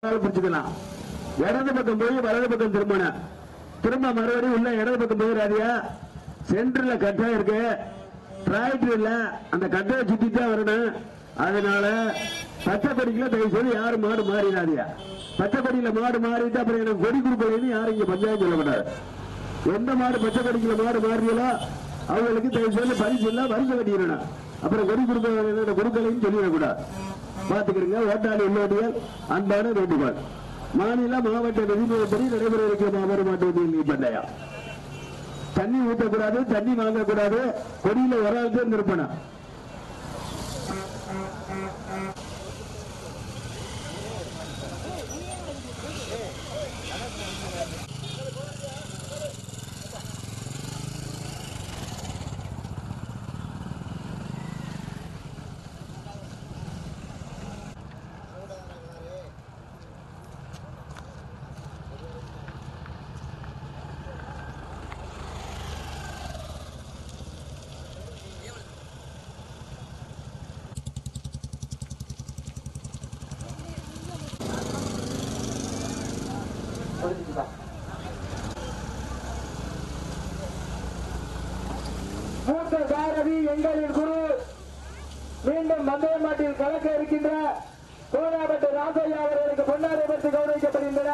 பிடிச்சுக்கலாம். இடது பக்கம் போய் வலது பக்கம் திரும்ப மறுபடியும் உள்ள இடது பக்கம் போயிடாதியா. சென்டர்ல கட்டாயம் இருக்கு, டிராக்டர் இல்ல, அந்த கட்டையை சுத்தி தான் வரணும். அதனால பச்சை கொடிக்குல தயவு செய்து யாரும் மாடு மாறிடாதியா. பச்சை கொடியில மாடு மாறிட்டு அப்புறம் எனக்கு கொடி கொடுக்கலன்னு யாரும் இங்க பஞ்சாயத்து சொல்லக்கூடாது. எந்த மாடு பச்சை கொடிக்குல மாடு மாறியலோ அவங்களுக்கு தயவு செய்து பரிசு இல்ல வரிசை கட்டிடணும். அப்புறம் கொடி கொடுக்கலன்னு சொல்லிடக்கூடாது. பாத்துக்கிறீங்க. ஓட்டாளி உள்ளோடியால் அன்பான வேண்டுகோள். மாநில மாவட்ட விதிமுறைப்படி நடைபெற இருக்கிற மாபெரும் மாட்டு பந்தயம். தண்ணி ஊற்றக்கூடாது, தண்ணி வாங்கக்கூடாது, கொடியில ஒரு ஆள் தான் நிற்பணும். மூத்த சாரதி எங்களின் குரு மீண்டும் மந்தைய மாட்டில் கலக்க இருக்கின்ற கோனாபட்டு ராசையா அவர்களுக்கு பொன்னாரை பற்றி கௌரவிக்கப்படுகின்றன.